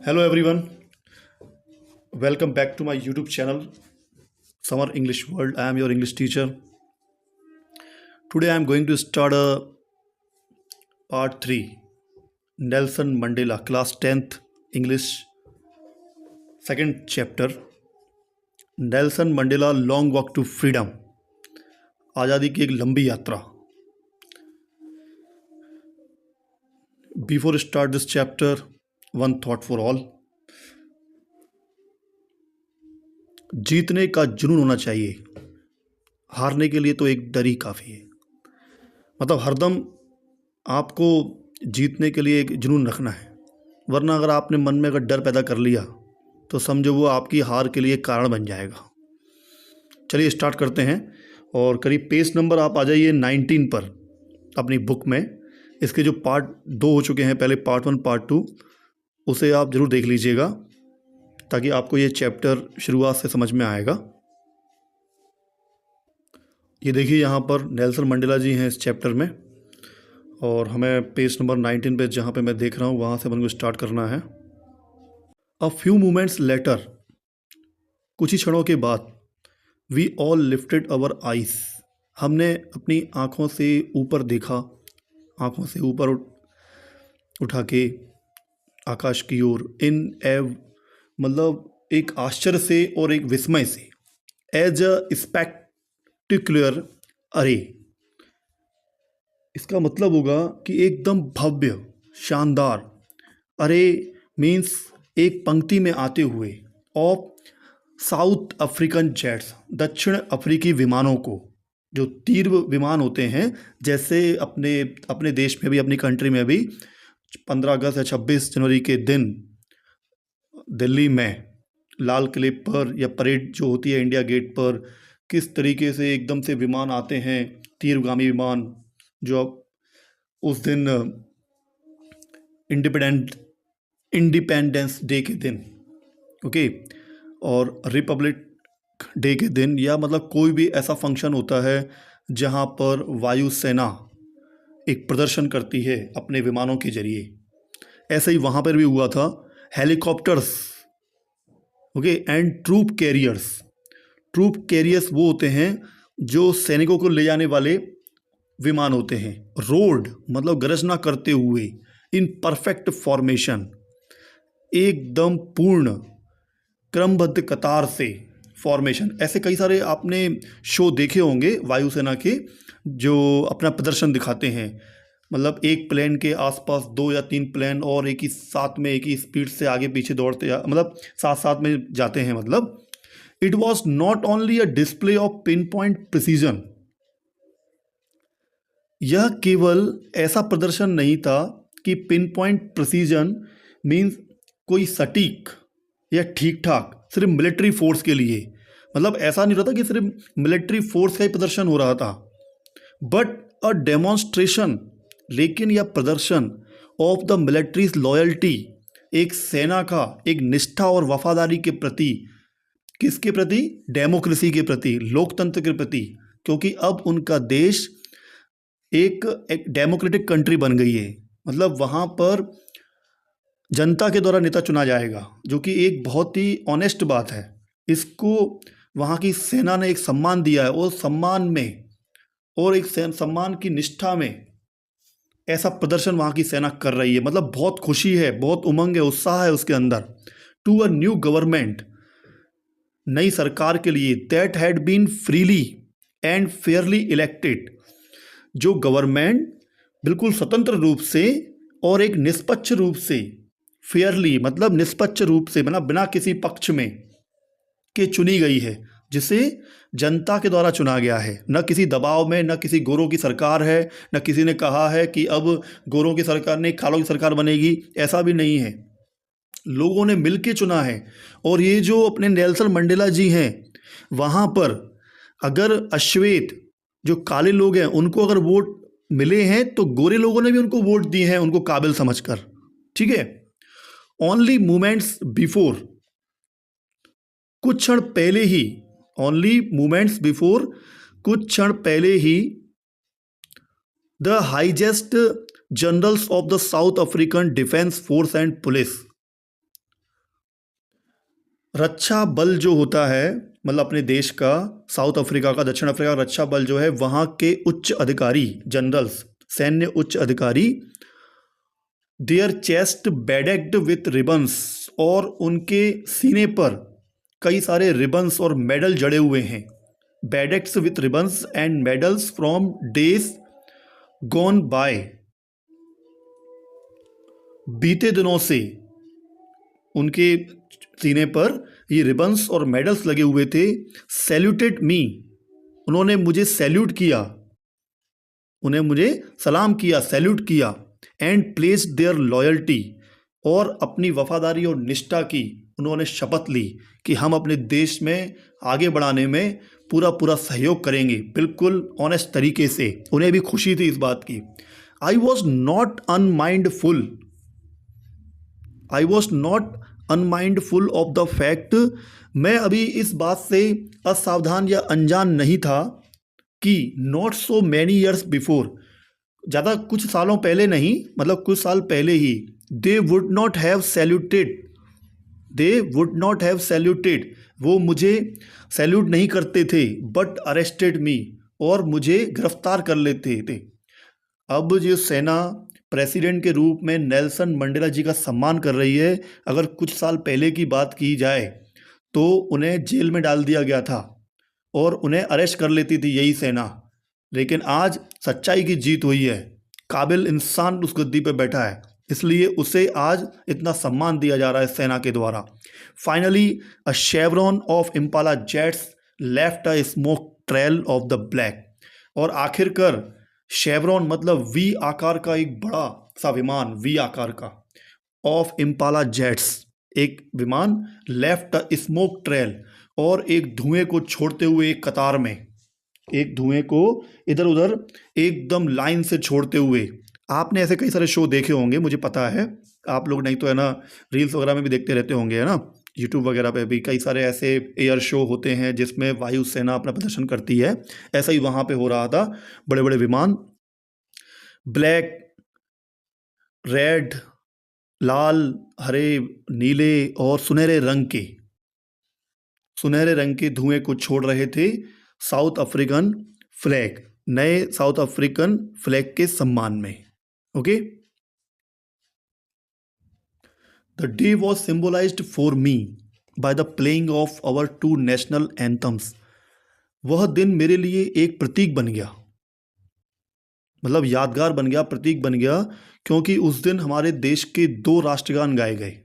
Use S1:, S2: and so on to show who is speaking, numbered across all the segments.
S1: Hello everyone, welcome back to my YouTube channel Summer English World. I am your English teacher. Today I am going to start a part 3 Nelson Mandela class 10th English second chapter Nelson Mandela Long Walk to Freedom आज़ादी की एक लंबी यात्रा. Before start this chapter, one thought for all. जीतने का जुनून होना चाहिए, हारने के लिए तो एक डर ही काफ़ी है. मतलब हरदम आपको जीतने के लिए एक जुनून रखना है, वरना अगर आपने मन में अगर डर पैदा कर लिया तो समझो वो आपकी हार के लिए कारण बन जाएगा. चलिए स्टार्ट करते हैं. और करीब पेज नंबर आप आ जाइए 19 पर अपनी बुक में. इसके जो पार्ट 2 हो चुके हैं, पहले पार्ट 1 पार्ट 2, उसे आप ज़रूर देख लीजिएगा ताकि आपको ये चैप्टर शुरुआत से समझ में आएगा. ये देखिए यहाँ पर नेल्सन मंडेला जी हैं इस चैप्टर में, और हमें पेज नंबर 19 पे जहाँ पे मैं देख रहा हूँ वहाँ से अपन को स्टार्ट करना है. अ फ्यू मोमेंट्स लेटर, कुछ ही क्षणों के बाद, we all lifted our eyes, हमने अपनी आँखों से ऊपर देखा, आँखों से ऊपर उठा के आकाश की ओर. इन एव मतलब एक आश्चर्य से और एक विस्मय से. एज अ स्पेक्टिकुलर अरे, इसका मतलब होगा कि एकदम भव्य, शानदार. अरे मीन्स एक पंक्ति में आते हुए. ऑफ साउथ अफ्रीकन जेट्स, दक्षिण अफ्रीकी विमानों को, जो तीर विमान होते हैं, जैसे अपने देश में भी, अपनी कंट्री में भी 15 अगस्त या 26 जनवरी के दिन दिल्ली में लाल किले पर या परेड जो होती है इंडिया गेट पर, किस तरीके से एकदम से विमान आते हैं, तीरगामी विमान, जो उस दिन इंडिपेंडेंस डे के दिन, ओके, और रिपब्लिक डे के दिन, या मतलब कोई भी ऐसा फंक्शन होता है जहां पर वायुसेना एक प्रदर्शन करती है अपने विमानों के जरिए. ऐसे ही वहाँ पर भी हुआ था. Helicopters, okay, and troop carriers. Troop carriers वो होते हैं जो सैनिकों को ले जाने वाले विमान होते हैं. रोड मतलब गर्जना करते हुए, इन परफेक्ट फॉर्मेशन, एकदम पूर्ण क्रमबद्ध कतार से फॉर्मेशन. ऐसे कई सारे आपने शो देखे होंगे वायुसेना के, जो अपना प्रदर्शन दिखाते हैं. मतलब एक प्लेन के आसपास 2 या 3 प्लेन और एक ही साथ में, एक ही स्पीड से आगे पीछे दौड़ते, मतलब साथ साथ में जाते हैं. मतलब it was not only a display of pin point precision, यह केवल ऐसा प्रदर्शन नहीं था कि पिन पॉइंट प्रिसीजन मीन्स कोई सटीक या ठीक ठाक सिर्फ मिलिट्री फोर्स के लिए. मतलब ऐसा नहीं रहता कि सिर्फ मिलिट्री फोर्स का ही प्रदर्शन हो रहा था, बट अ डेमोन्स्ट्रेशन, लेकिन यह प्रदर्शन ऑफ द मिलिट्रीज लॉयल्टी, एक सेना का एक निष्ठा और वफादारी के प्रति. किसके प्रति? डेमोक्रेसी के प्रति, लोकतंत्र के प्रति. क्योंकि अब उनका देश एक डेमोक्रेटिक कंट्री बन गई है. मतलब वहाँ पर जनता के द्वारा नेता चुना जाएगा, जो कि एक बहुत ही ऑनेस्ट बात है. इसको वहाँ की सेना ने एक सम्मान दिया है, और सम्मान में और एक सम्मान की निष्ठा में ऐसा प्रदर्शन वहाँ की सेना कर रही है. मतलब बहुत खुशी है, बहुत उमंग है, उत्साह है उसके अंदर. टू अ न्यू गवर्नमेंट, नई सरकार के लिए, that had been freely and fairly elected, जो गवर्नमेंट बिल्कुल स्वतंत्र रूप से और एक निष्पक्ष रूप से, फेयरली मतलब निष्पक्ष रूप से, मतलब बिना किसी पक्ष में के चुनी गई है, जिसे जनता के द्वारा चुना गया है. न किसी दबाव में, न किसी गोरों की सरकार है, न किसी ने कहा है कि अब गोरों की सरकार नहीं कालों की सरकार बनेगी, ऐसा भी नहीं है. लोगों ने मिलके चुना है. और ये जो अपने नेल्सन मंडेला जी हैं, वहाँ पर अगर अश्वेत जो काले लोग हैं उनको अगर वोट मिले हैं, तो गोरे लोगों ने भी उनको वोट दिए हैं उनको काबिल समझकर. ठीक है. ओनली मोमेंट्स बिफोर, कुछ क्षण पहले ही, ओनली मोमेंट्स बिफोर, कुछ क्षण पहले ही, the highest generals of the South African defence force and police, रक्षा बल जो होता है, मतलब अपने देश का, साउथ अफ्रीका का, दक्षिण अफ्रीका का रक्षा बल जो है, वहाँ के उच्च अधिकारी, जनरल्स, सैन्य उच्च अधिकारी, देयर चेस्ट बेडेक्ड विथ रिबन्स, और उनके सीने पर कई सारे रिबन्स और मेडल जड़े हुए हैं। Bedecked with ribbons and medals from days gone by, बीते दिनों से उनके सीने पर ये रिबन्स और मेडल्स लगे हुए थे। सैल्यूटेड मी, उन्होंने मुझे सैल्यूट किया, उन्हें मुझे सलाम किया, सैल्यूट किया। एंड प्लेस्ड देयर लॉयल्टी, और अपनी वफादारी और निष्ठा की उन्होंने शपथ ली कि हम अपने देश में आगे बढ़ाने में पूरा पूरा सहयोग करेंगे, बिल्कुल ऑनेस्ट तरीके से। उन्हें भी खुशी थी इस बात की। आई was not unmindful, I was not unmindful of the fact, मैं अभी इस बात से असावधान या अनजान नहीं था कि not so many years before, ज़्यादा कुछ सालों पहले नहीं, मतलब कुछ साल पहले ही, they would not have saluted, they would not have saluted, वो मुझे सैल्यूट नहीं करते थे, बट अरेस्टेड मी, और मुझे गिरफ्तार कर लेते थे। अब जो सेना प्रेसिडेंट के रूप में नेल्सन मंडेला जी का सम्मान कर रही है, अगर कुछ साल पहले की बात की जाए तो उन्हें जेल में डाल दिया गया था और उन्हें अरेस्ट कर लेती थी यही सेना। लेकिन आज सच्चाई की जीत हुई है, काबिल इंसान उस गद्दी पे बैठा है, इसलिए उसे आज इतना सम्मान दिया जा रहा है सेना के द्वारा। Finally a chevron of Impala jets left a smoke trail of the black, और आखिरकार शेवरॉन मतलब वी आकार का एक बड़ा सा विमान, वी आकार का, ऑफ इम्पाला जेट्स एक विमान, लेफ्ट अ स्मोक ट्रेल, और एक धुएं को छोड़ते हुए एक कतार में, एक धुएं को इधर उधर एकदम लाइन से छोड़ते हुए। आपने ऐसे कई सारे शो देखे होंगे, मुझे पता है, आप लोग नहीं तो है ना रील्स वगैरह में भी देखते रहते होंगे, है ना, यूट्यूब वगैरह पे भी कई सारे ऐसे एयर शो होते हैं जिसमें वायुसेना अपना प्रदर्शन करती है। ऐसा ही वहाँ पे हो रहा था, बड़े बड़े विमान ब्लैक, रेड, लाल, हरे, नीले और सुनहरे रंग के धुएं को छोड़ रहे थे साउथ अफ्रीकन फ्लैग, नए साउथ अफ्रीकन फ्लैग के सम्मान में। Okay, the day was symbolised for me by the playing of our two national anthems, वह दिन मेरे लिए एक प्रतीक बन गया, मतलब यादगार बन गया, प्रतीक बन गया, क्योंकि उस दिन हमारे देश के दो राष्ट्रगान गाए गए।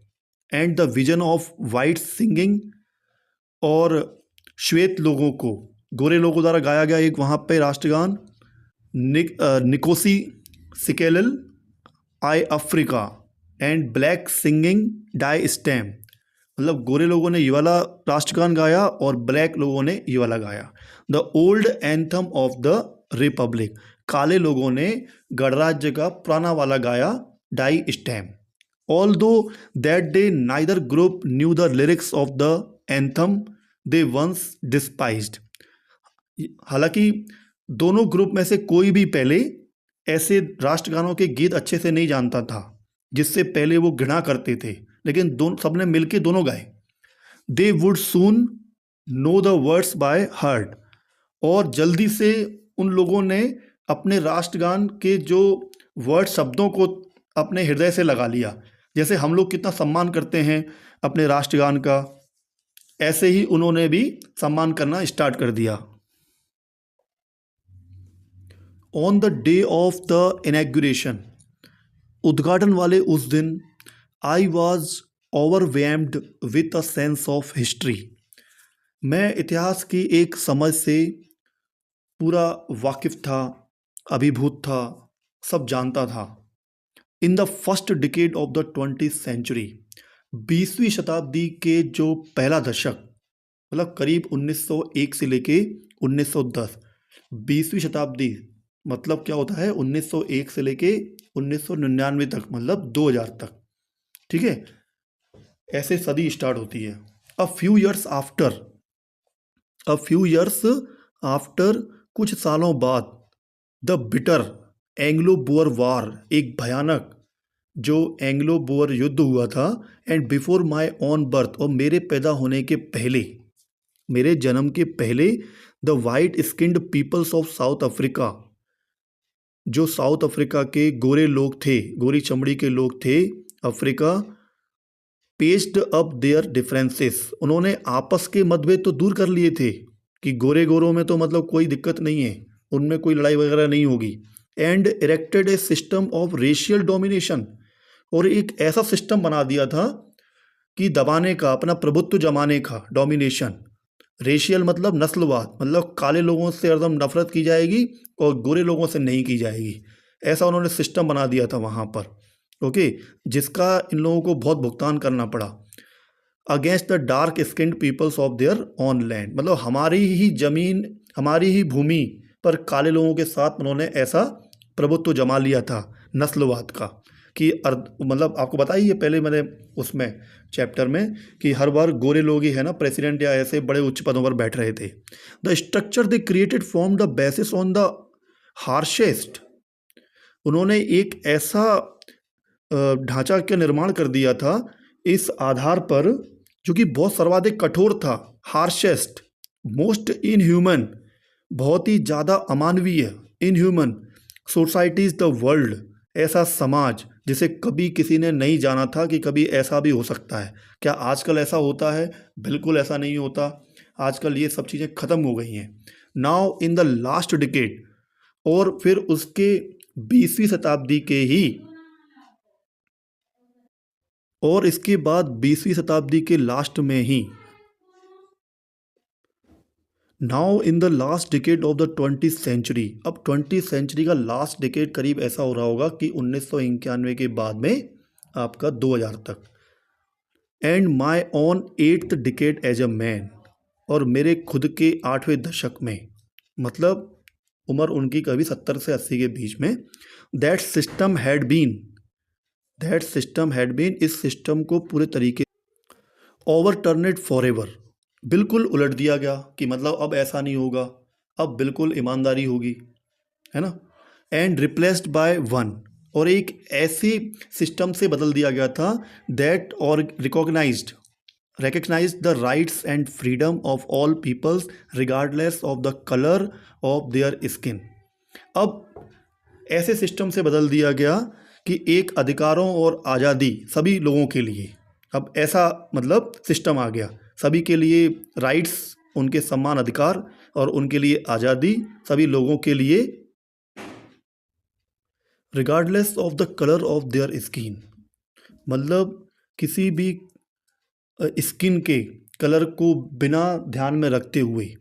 S1: And the vision of white singing, और श्वेत लोगों को, गोरे लोगों द्वारा गाया गया एक वहाँ पे राष्ट्रगान, Nkosi Sikelel' iAfrika, and black singing Die Stem, मतलब गोरे लोगों ने ये वाला राष्ट्रगान गाया और ब्लैक लोगों ने ये वाला गाया। The old anthem of the republic, काले लोगों ने गणराज्य का पुराना वाला गाया, Die Stem. Although that day neither group knew the lyrics of the anthem they once despised, हालांकि दोनों ग्रुप में से कोई भी पहले ऐसे राष्ट्रगानों के गीत अच्छे से नहीं जानता था जिससे पहले वो घृणा करते थे, लेकिन दोनों सबने मिलके दोनों गाए। They would soon know the words by heart, और जल्दी से उन लोगों ने अपने राष्ट्रगान के जो वर्ड शब्दों को अपने हृदय से लगा लिया। जैसे हम लोग कितना सम्मान करते हैं अपने राष्ट्रगान का, ऐसे ही उन्होंने भी सम्मान करना स्टार्ट कर दिया। On the day of the inauguration, उद्घाटन वाले उस दिन, I was overwhelmed with a sense of history, मैं इतिहास की एक समझ से पूरा वाकिफ था, अभिभूत था, सब जानता था। In the first decade of the 20th century, 20वीं शताब्दी के जो पहला दशक, मतलब करीब 1901 से लेके 1910, 20वीं शताब्दी मतलब क्या होता है, 1901 से लेके 1999 तक, मतलब 2000 तक, ठीक है, ऐसे सदी स्टार्ट होती है। अ फ्यू ईयर्स आफ्टर, कुछ सालों बाद, द बिटर एंग्लो बोअर वार, एक भयानक जो एंग्लो बोअर युद्ध हुआ था, and before my on birth, और मेरे पैदा होने के पहले, मेरे जन्म के पहले, the white skinned peoples of South Africa, जो साउथ अफ्रीका के गोरे लोग थे, गोरी चमड़ी के लोग थे Africa, paced up their differences, उन्होंने आपस के मतभेद तो दूर कर लिए थे कि गोरे गोरों में तो मतलब कोई दिक्कत नहीं है, उनमें कोई लड़ाई वगैरह नहीं होगी, and erected A system of racial domination, और एक ऐसा सिस्टम बना दिया था कि दबाने का, अपना प्रभुत्व जमाने का, डोमिनेशन, रेशियल मतलब नस्लवाद, मतलब काले लोगों से एकदम नफरत की जाएगी और गोरे लोगों से नहीं की जाएगी, ऐसा उन्होंने सिस्टम बना दिया था वहाँ पर। ओके, जिसका इन लोगों को बहुत भुगतान करना पड़ा। Against the dark skinned peoples of their own land, मतलब हमारी ही ज़मीन, हमारी ही भूमि पर काले लोगों के साथ उन्होंने ऐसा प्रभुत्व जमा लिया था नस्लवाद का, कि मतलब आपको बताइए पहले मैंने उसमें चैप्टर में कि हर बार गोरे लोग ही है ना प्रेसिडेंट या ऐसे बड़े उच्च पदों पर बैठ रहे थे। The structure they created form the basis on the harshest, उन्होंने एक ऐसा ढांचा का निर्माण कर दिया था इस आधार पर जो कि बहुत सर्वाधिक कठोर था, हार्शेस्ट, मोस्ट इनह्यूमन, बहुत ही ज़्यादा अमानवीय, इनह्यूमन सोसाइटीज़ द वर्ल्ड, ऐसा समाज जिसे कभी किसी ने नहीं जाना था कि कभी ऐसा भी हो सकता है। क्या आजकल ऐसा होता है? बिल्कुल ऐसा नहीं होता, आजकल ये सब चीज़ें ख़त्म हो गई हैं। Now in the last decade, और फिर उसके 20वीं शताब्दी के ही, और इसके बाद 20वीं शताब्दी के लास्ट में ही, now in the last decade of the 20th century, अब 20th सेंचुरी का लास्ट डिकेड करीब ऐसा हो रहा होगा कि 1991 के बाद में आपका 2000 तक, and my own 8th decade as a man, और मेरे खुद के 8वें दशक में, मतलब उम्र उनकी कभी 70 से 80 के बीच में, दैट सिस्टम हैड बीन, इस सिस्टम को पूरे तरीके ओवरटर्नेड फॉर एवर, बिल्कुल उलट दिया गया कि मतलब अब ऐसा नहीं होगा, अब बिल्कुल ईमानदारी होगी, है ना, एंड रिप्लेस्ड बाय वन, और एक ऐसी सिस्टम से बदल दिया गया था दैट और recognised the rights and freedom of all peoples regardless of the colour of their skin. अब ऐसे सिस्टम से बदल दिया गया कि एक अधिकारों और आज़ादी सभी लोगों के लिए, अब ऐसा मतलब सिस्टम आ गया, सभी के लिए राइट्स, उनके सम्मान अधिकार, और उनके लिए आज़ादी सभी लोगों के लिए, regardless of the colour of their skin, मतलब किसी भी स्किन के कलर को बिना ध्यान में रखते हुए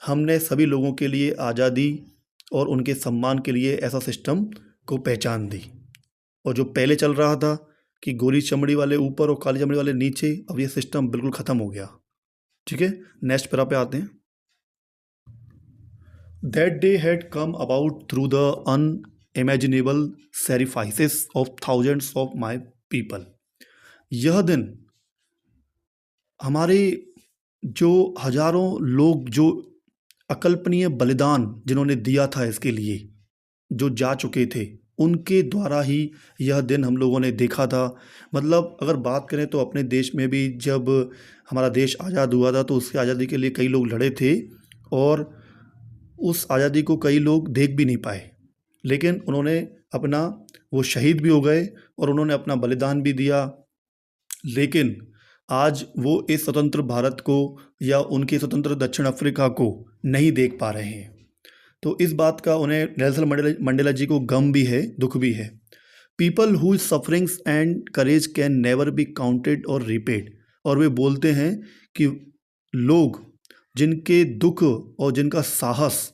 S1: हमने सभी लोगों के लिए आज़ादी और उनके सम्मान के लिए ऐसा सिस्टम को पहचान दी। और जो पहले चल रहा था कि गोरी चमड़ी वाले ऊपर और काली चमड़ी वाले नीचे, अब ये सिस्टम बिल्कुल ख़त्म हो गया। ठीक है, नेक्स्ट पैरा पे आते हैं। That day had come about through the unimaginable sacrifices of thousands of my people, यह दिन हमारे जो हजारों लोग, जो अकल्पनीय बलिदान जिन्होंने दिया था इसके लिए, जो जा चुके थे, उनके द्वारा ही यह दिन हम लोगों ने देखा था। मतलब अगर बात करें तो अपने देश में भी जब हमारा देश आज़ाद हुआ था तो उसकी आज़ादी के लिए कई लोग लड़े थे, और उस आज़ादी को कई लोग देख भी नहीं पाए, लेकिन उन्होंने अपना, वो शहीद भी हो गए और उन्होंने अपना बलिदान भी दिया, लेकिन आज वो इस स्वतंत्र भारत को या उनके स्वतंत्र दक्षिण अफ्रीका को नहीं देख पा रहे हैं। तो इस बात का उन्हें नेल्सन मंडेला जी को गम भी है, दुख भी है। People whose sufferings and courage can never be counted और रिपेड, और वे बोलते हैं कि लोग जिनके दुख और जिनका साहस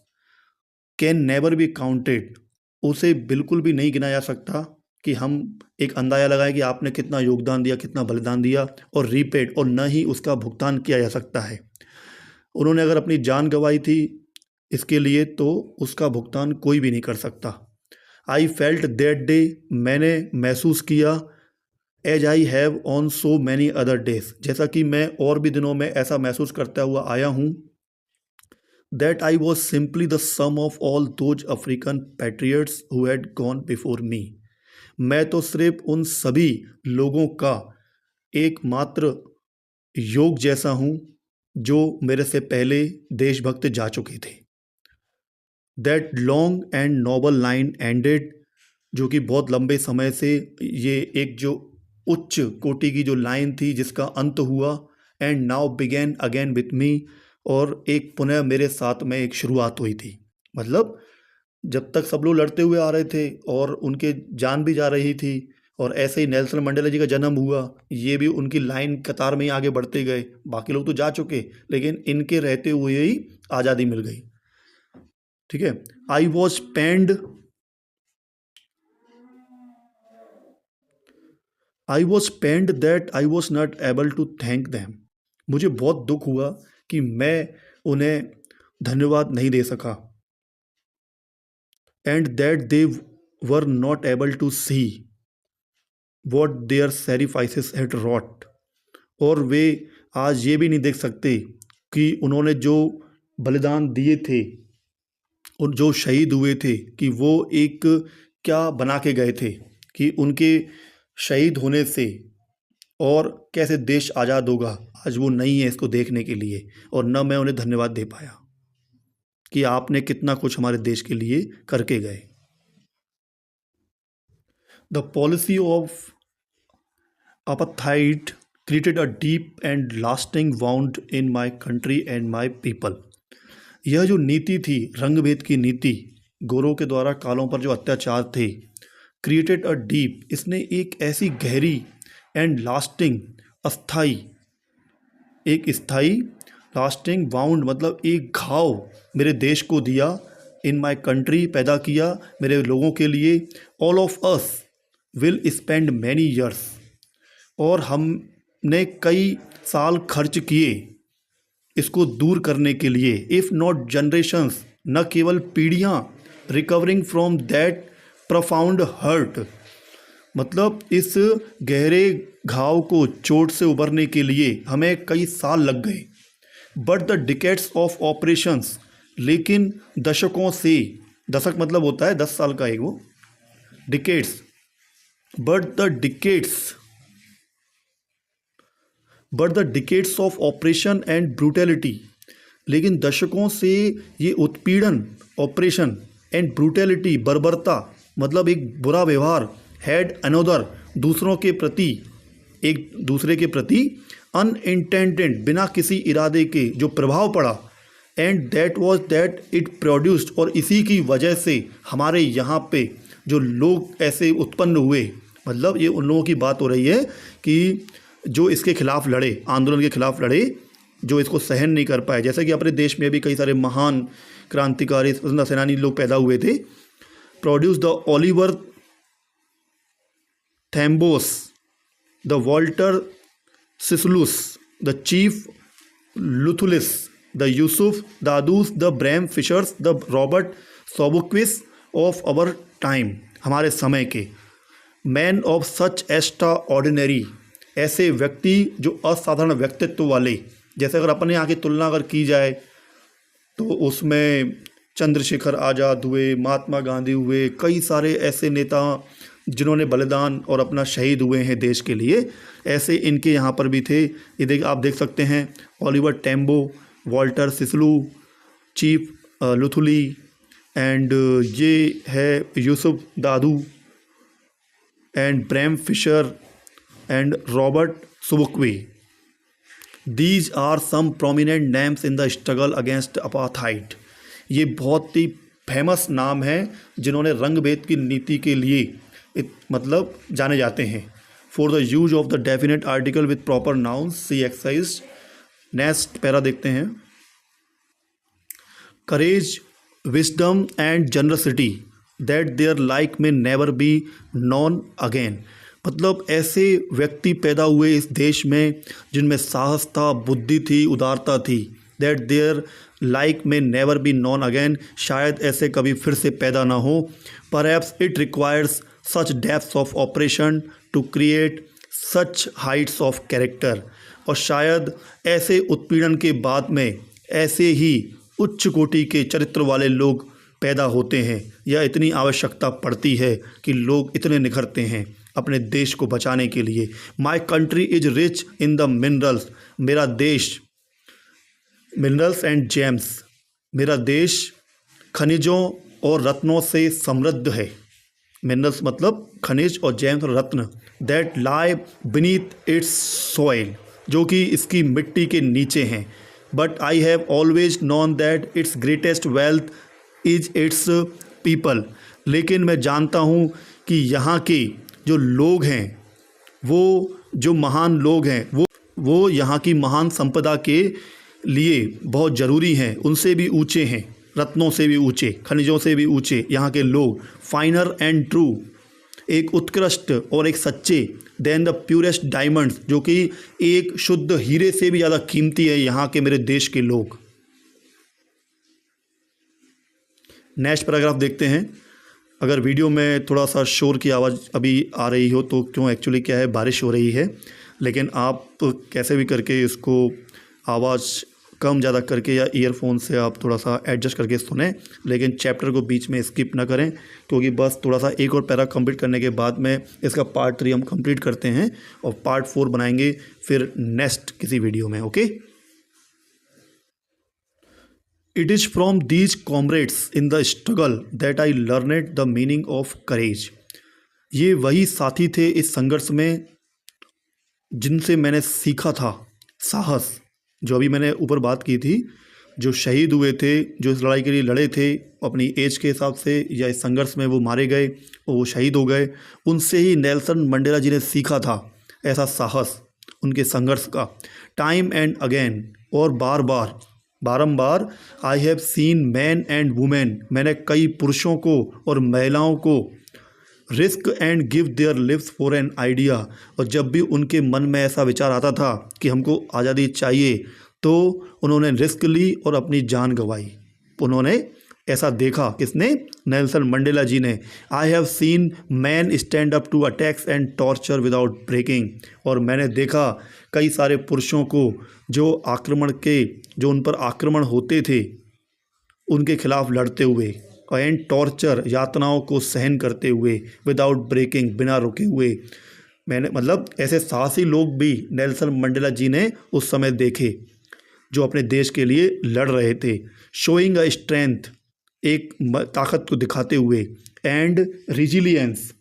S1: कैन नेवर बी काउंटेड, उसे बिल्कुल भी नहीं गिना जा सकता कि हम एक अंदाज़ा लगाएं कि आपने कितना योगदान दिया, कितना बलिदान दिया, और रीपेड, और न ही उसका भुगतान किया जा सकता है। उन्होंने अगर अपनी जान गंवाई थी इसके लिए तो उसका भुगतान कोई भी नहीं कर सकता। आई फेल्ट दैट डे, मैंने महसूस किया, as I have on so many other days, जैसा कि मैं और भी दिनों में ऐसा महसूस करता हुआ आया हूँ, that I was simply the sum of all those African patriots who had gone before me, मैं तो सिर्फ उन सभी लोगों का एकमात्र योग जैसा हूँ जो मेरे से पहले देशभक्त जा चुके थे। That long and noble line ended, जो कि बहुत लंबे समय से ये एक जो उच्च कोटि की जो लाइन थी जिसका अंत हुआ, and now began again with me, और एक पुनः मेरे साथ में एक शुरुआत हुई थी। मतलब जब तक सब लोग लड़ते हुए आ रहे थे और उनके जान भी जा रही थी, और ऐसे ही नेल्सन मंडेला जी का जन्म हुआ, ये भी उनकी लाइन कतार में ही आगे बढ़ते गए। बाकी लोग तो जा चुके, लेकिन इनके रहते हुए ही आज़ादी मिल गई। ठीक है। I was pained that I was not able to thank them. मुझे बहुत दुख हुआ कि मैं उन्हें धन्यवाद नहीं दे सका। And that they were not able to see what their sacrifices had wrought, और वे आज ये भी नहीं देख सकते कि उन्होंने जो बलिदान दिए थे और जो शहीद हुए थे कि वो एक क्या बना के गए थे, कि उनके शहीद होने से और कैसे देश आज़ाद होगा, आज वो नहीं है इसको देखने के लिए, और न मैं उन्हें धन्यवाद दे पाया कि आपने कितना कुछ हमारे देश के लिए करके गए। The policy of apartheid created a deep and lasting wound in my country and my people। यह जो नीति थी, रंगभेद की नीति, गोरों के द्वारा कालों पर जो अत्याचार थे, क्रिएटेड अ डीप, इसने एक ऐसी गहरी एंड लास्टिंग, अस्थाई, एक स्थाई, लास्टिंग वाउंड मतलब एक घाव मेरे देश को दिया, इन माई कंट्री पैदा किया मेरे लोगों के लिए। All of us will spend many years, और हमने कई साल खर्च किए इसको दूर करने के लिए। इफ़ नॉट जनरेशंस, न केवल पीढ़ियाँ, recovering from that profound hurt, मतलब इस गहरे घाव को, चोट से उबरने के लिए हमें कई साल लग गए। But the decades of operations, लेकिन दशकों से, दशक मतलब होता है 10 साल का एक वो, decades, but the decades of operation and brutality, लेकिन दशकों से ये उत्पीड़न, ऑपरेशन एंड ब्रूटैलिटी, बर्बरता मतलब एक बुरा व्यवहार, हैड अनोदर, दूसरों के प्रति, एक दूसरे के प्रति, अनइंटेंडेड, बिना किसी इरादे के जो प्रभाव पड़ा, and that was that it produced, और इसी की वजह से हमारे यहाँ पे जो लोग ऐसे उत्पन्न हुए, मतलब ये उन लोगों की बात हो रही है कि जो इसके खिलाफ लड़े, आंदोलन के खिलाफ लड़े, जो इसको सहन नहीं कर पाए। जैसे कि अपने देश में भी कई सारे महान क्रांतिकारी स्वतंत्रता सेनानी लोग पैदा हुए थे। Produce the Oliver Tambos, the Walter Sisulus, the Chief Luthulis, the Yusuf Dadoos, the Bram Fischers, the Robert Sobukwes of our time, हमारे समय के। Man of such extraordinary, ऐसे व्यक्ति जो असाधारण व्यक्तित्व वाले, जैसे अगर अपने यहाँ की तुलना अगर की जाए तो उसमें चंद्रशेखर आज़ाद हुए, महात्मा गांधी हुए, कई सारे ऐसे नेता जिन्होंने बलिदान और अपना शहीद हुए हैं देश के लिए, ऐसे इनके यहाँ पर भी थे। ये आप देख सकते हैं, Oliver Tambo, Walter Sisulu, Chief Luthuli, and ये है Yusuf Dadoo, and Bram Fischer, and Robert Sobukwe. These are some prominent names in the struggle against apartheid। ये बहुत ही फेमस नाम हैं जिन्होंने रंगभेद की नीति के लिए मतलब जाने जाते हैं। For the use of the definite article with proper nouns, see exercise। Next para देखते हैं। Courage, wisdom and generosity that their like may never be known again। मतलब ऐसे व्यक्ति पैदा हुए इस देश में जिनमें साहस था, बुद्धि थी, उदारता थी। That their like may never be known again, शायद ऐसे कभी फिर से पैदा ना हो। Perhaps it requires such depths of oppression to create such heights of character, और शायद ऐसे उत्पीड़न के बाद में ऐसे ही उच्च कोटि के चरित्र वाले लोग पैदा होते हैं या इतनी आवश्यकता पड़ती है कि लोग इतने निखरते हैं अपने देश को बचाने के लिए। My country is rich in the minerals, मेरा देश मिनरल्स एंड जेम्स, मेरा देश खनिजों और रत्नों से समृद्ध है। मिनरल्स मतलब खनिज और जेम्स और रत्न। That lie beneath its soil, जो कि इसकी मिट्टी के नीचे हैं। But I have always known that its greatest wealth is its people, लेकिन मैं जानता हूँ कि यहाँ के जो लोग हैं, वो जो महान लोग हैं, वो यहाँ की महान संपदा के लिए बहुत ज़रूरी हैं, उनसे भी ऊंचे हैं, रत्नों से भी ऊंचे, खनिजों से भी ऊंचे यहाँ के लोग। फाइनर एंड ट्रू, एक उत्कृष्ट और एक सच्चे, देन द प्योरेस्ट डायमंड्स, जो कि एक शुद्ध हीरे से भी ज़्यादा कीमती है यहाँ के मेरे देश के लोग। नेक्स्ट पैराग्राफ देखते हैं। अगर वीडियो में थोड़ा सा शोर की आवाज़ अभी आ रही हो तो क्यों, एक्चुअली क्या है, बारिश हो रही है, लेकिन आप कैसे भी करके इसको आवाज़ कम ज़्यादा करके या ईयरफोन से आप थोड़ा सा एडजस्ट करके सुने, लेकिन चैप्टर को बीच में स्किप ना करें, क्योंकि बस थोड़ा सा एक और पैरा कंप्लीट करने के बाद में इसका पार्ट 3 हम कंप्लीट करते हैं और पार्ट 4 बनाएंगे फिर नेक्स्ट किसी वीडियो में। Okay. It is from these comrades in the struggle that I learned the meaning of courage, ये वही साथी थे इस संघर्ष में जिनसे मैंने सीखा था साहस। जो अभी मैंने ऊपर बात की थी, जो शहीद हुए थे, जो इस लड़ाई के लिए लड़े थे अपनी एज के हिसाब से या इस संघर्ष में वो मारे गए और वो शहीद हो गए, उनसे ही नेल्सन मंडेला जी ने सीखा था ऐसा साहस उनके संघर्ष का। टाइम एंड अगेन, और बारंबार I have seen men and women, मैंने कई पुरुषों को और महिलाओं को risk and give their lives for an idea, और जब भी उनके मन में ऐसा विचार आता था कि हमको आज़ादी चाहिए तो उन्होंने रिस्क ली और अपनी जान गंवाई। उन्होंने ऐसा देखा, किसने, नेल्सन मंडेला जी ने। I have seen men stand up to attacks and torture without breaking, और मैंने देखा कई सारे पुरुषों को जो उन पर आक्रमण होते थे उनके खिलाफ लड़ते हुए, एंड टॉर्चर, यातनाओं को सहन करते हुए, विदाउट ब्रेकिंग, बिना रुके हुए। मैंने मतलब ऐसे साहसी लोग भी नेल्सन मंडेला जी ने उस समय देखे जो अपने देश के लिए लड़ रहे थे। शोइंग अ स्ट्रेंथ, एक ताकत को दिखाते हुए, एंड रिजिलियंस,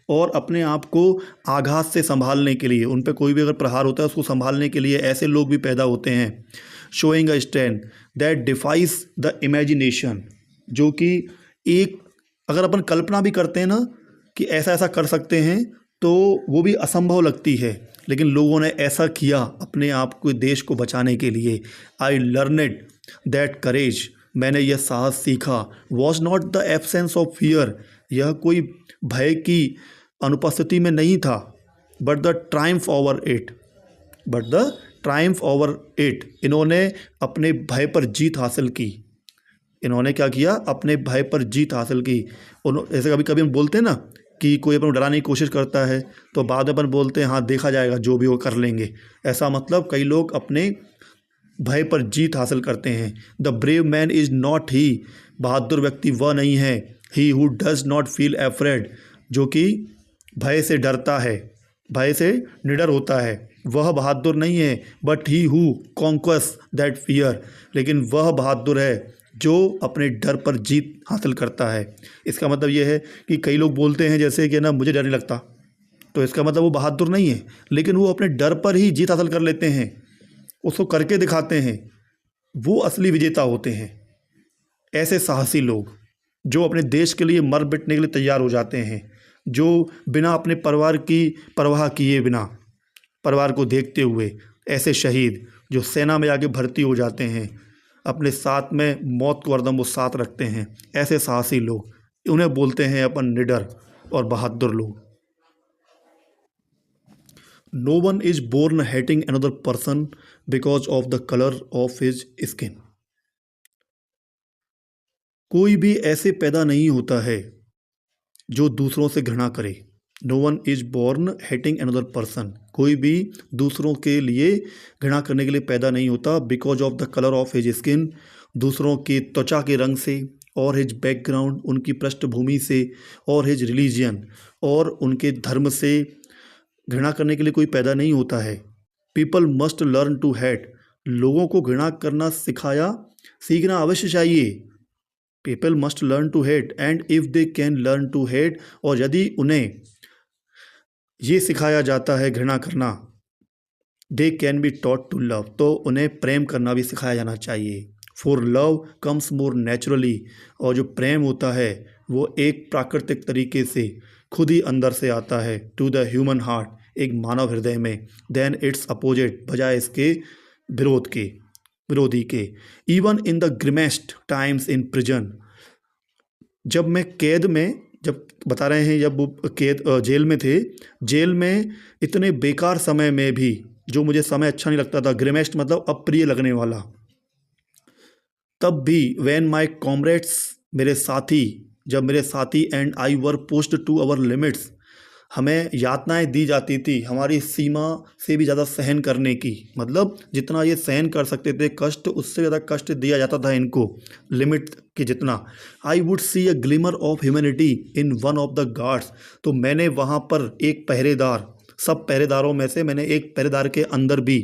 S1: और अपने आप को आघात से संभालने के लिए, उन पे कोई भी अगर प्रहार होता है उसको संभालने के लिए ऐसे लोग भी पैदा होते हैं। Showing a strength that defies the imagination, जो कि एक, अगर अपन कल्पना भी करते हैं ना कि ऐसा ऐसा कर सकते हैं तो वो भी असंभव लगती है, लेकिन लोगों ने ऐसा किया अपने आप को, देश को बचाने के लिए। आई लर्नेड दैट करेज, मैंने यह साहस सीखा। Was not the absence of fear, यह कोई भय की अनुपस्थिति में नहीं था, but the Triumph over it, इन्होंने अपने भय पर जीत हासिल की। इन्होंने क्या किया, अपने भय पर जीत हासिल की। ऐसे कभी कभी हम बोलते हैं ना कि कोई अपन को डराने की कोशिश करता है तो बाद में अपन बोलते हैं हाँ देखा जाएगा, जो भी वो कर लेंगे। ऐसा मतलब कई लोग अपने भय पर जीत हासिल करते हैं। The brave man is not he, बहादुर व्यक्ति वह नहीं है, he who does not feel afraid, जो कि भय से डरता है, भय से निडर होता है, वह बहादुर नहीं है। But he who conquest that fear, लेकिन वह बहादुर है जो अपने डर पर जीत हासिल करता है। इसका मतलब यह है कि कई लोग बोलते हैं जैसे कि ना मुझे डर नहीं लगता, तो इसका मतलब वो बहादुर नहीं है, लेकिन वो अपने डर पर ही जीत हासिल कर लेते हैं, उसको करके दिखाते हैं, वो असली विजेता होते हैं। ऐसे साहसी लोग जो अपने देश के लिए मर मिटने के लिए तैयार हो जाते हैं, जो बिना अपने परिवार की परवाह किए बिना, परिवार को देखते हुए, ऐसे शहीद जो सेना में आगे भर्ती हो जाते हैं, अपने साथ में मौत को हरदम वो साथ रखते हैं, ऐसे साहसी लोग, उन्हें बोलते हैं अपन निडर और बहादुर लोग। No one is born hating another person because of the colour of his skin, कोई भी ऐसे पैदा नहीं होता है जो दूसरों से घृणा करे। No one is born hating another person, कोई भी दूसरों के लिए घृणा करने के लिए पैदा नहीं होता। Because of the colour of his skin, दूसरों की त्वचा के रंग से, और हिज बैकग्राउंड, उनकी पृष्ठभूमि से, और हिज रिलीजियन, और उनके धर्म से घृणा करने के लिए कोई पैदा नहीं होता है। People must learn to hate, लोगों को घृणा करना सीखना अवश्य चाहिए। People must learn to hate and if they can learn to hate, और यदि उन्हें ये सिखाया जाता है घृणा करना, they can be taught to love, तो उन्हें प्रेम करना भी सिखाया जाना चाहिए। For love comes more naturally, और जो प्रेम होता है वो एक प्राकृतिक तरीके से खुद ही अंदर से आता है, टू द ह्यूमन हार्ट, एक मानव हृदय में, देन इट्स अपोजिट, बजाय इसके विरोधी के। Even in the grimmest times in prison, जब मैं कैद में, जब बता रहे हैं जब वो जेल में थे, जेल में इतने बेकार समय में भी, जो मुझे समय अच्छा नहीं लगता था, ग्रिमेस्ट मतलब अप्रिय लगने वाला, तब भी व्हेन माय कॉमरेड्स, जब मेरे साथी and I were pushed to our limits, हमें यातनाएं दी जाती थी हमारी सीमा से भी ज़्यादा सहन करने की, मतलब जितना ये सहन कर सकते थे कष्ट, उससे ज़्यादा कष्ट दिया जाता था इनको, लिमिट के जितना। I would see a glimmer of humanity in one of the guards, तो मैंने वहाँ पर एक पहरेदार, सब पहरेदारों में से मैंने एक पहरेदार के अंदर भी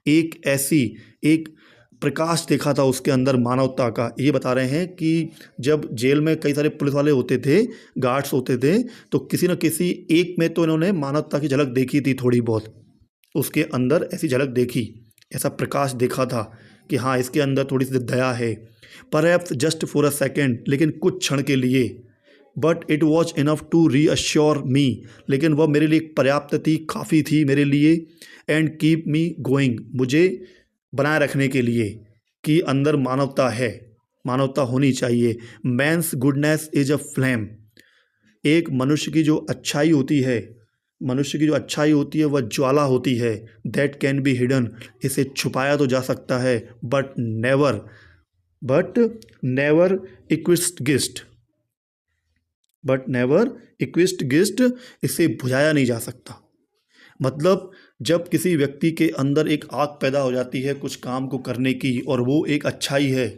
S1: एक प्रकाश देखा था उसके अंदर, मानवता का। ये बता रहे हैं कि जब जेल में कई सारे पुलिस वाले होते थे, गार्ड्स होते थे, तो किसी न किसी एक में तो इन्होंने मानवता की झलक देखी थी, थोड़ी बहुत उसके अंदर ऐसी झलक देखी, ऐसा प्रकाश देखा था कि हाँ इसके अंदर थोड़ी सी दया है, perhaps just for a second, लेकिन कुछ क्षण के लिए, but it was enough to reassure me, लेकिन वह मेरे लिए पर्याप्त थी, काफ़ी थी मेरे लिए, एंड कीप मी गोइंग, मुझे बनाए रखने के लिए कि अंदर मानवता है, मानवता होनी चाहिए। Man's goodness is a flame, एक मनुष्य की जो अच्छाई होती है वह ज्वाला होती है, दैट कैन बी हिडन, इसे छुपाया तो जा सकता है, बट नेवर इक्विस्ट गिस्ट, इसे बुझाया नहीं जा सकता। मतलब जब किसी व्यक्ति के अंदर एक आग पैदा हो जाती है कुछ काम को करने की, और वो एक अच्छाई है,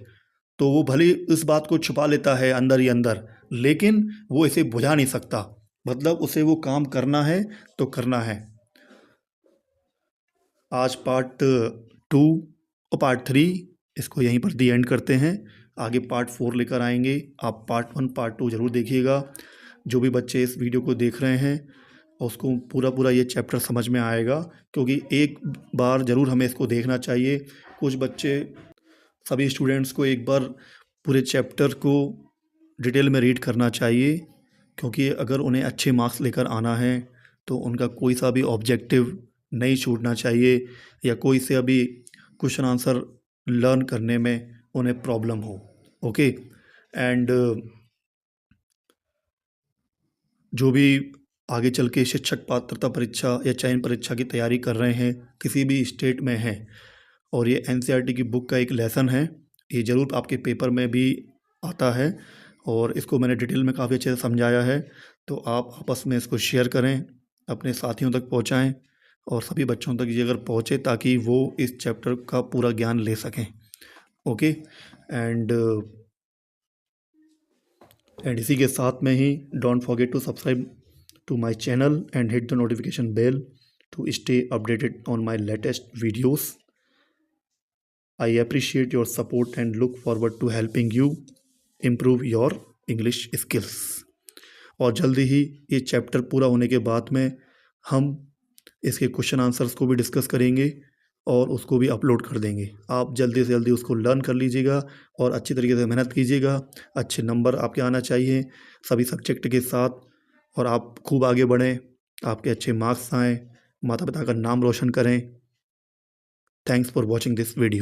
S1: तो वो भले इस बात को छुपा लेता है अंदर ही अंदर, लेकिन वो इसे बुझा नहीं सकता, मतलब उसे वो काम करना है तो करना है। आज पार्ट 2 और पार्ट 3 इसको यहीं पर दी एंड करते हैं, आगे पार्ट 4 लेकर आएंगे। आप पार्ट 1 पार्ट 2 ज़रूर देखिएगा। जो भी बच्चे इस वीडियो को देख रहे हैं उसको पूरा ये चैप्टर समझ में आएगा, क्योंकि एक बार ज़रूर हमें इसको देखना चाहिए। कुछ बच्चे, सभी स्टूडेंट्स को एक बार पूरे चैप्टर को डिटेल में रीड करना चाहिए, क्योंकि अगर उन्हें अच्छे मार्क्स लेकर आना है तो उनका कोई सा भी ऑब्जेक्टिव नहीं छूटना चाहिए, या कोई से अभी क्वेश्चन आंसर लर्न करने में उन्हें प्रॉब्लम हो। ओके, एंड जो भी आगे चल के शिक्षक पात्रता परीक्षा या चयन परीक्षा की तैयारी कर रहे हैं, किसी भी स्टेट में हैं, और ये एनसीईआरटी की बुक का एक लेसन है, ये ज़रूर आपके पेपर में भी आता है, और इसको मैंने डिटेल में काफ़ी अच्छे से समझाया है। तो आप आपस में इसको शेयर करें, अपने साथियों तक पहुंचाएं, और सभी बच्चों तक ये अगर पहुंचे ताकि वो इस चैप्टर का पूरा ज्ञान ले सकें। ओके, एंड इसी के साथ में ही don't forget to subscribe to my channel and hit the notification bell to stay updated on my latest videos. I appreciate your support and look forward to helping you improve your English skills. और जल्दी ही ये chapter पूरा होने के बाद में हम इसके क्वेश्चन आंसर्स को भी डिस्कस करेंगे और उसको भी अपलोड कर देंगे। आप जल्दी से जल्दी उसको लर्न कर लीजिएगा और अच्छी तरीके से मेहनत कीजिएगा। अच्छे नंबर आपके आना चाहिए सभी सब्जेक्ट के साथ, और आप खूब आगे बढ़ें, आपके अच्छे मार्क्स आएँ, माता पिता का नाम रोशन करें। Thanks for watching this video.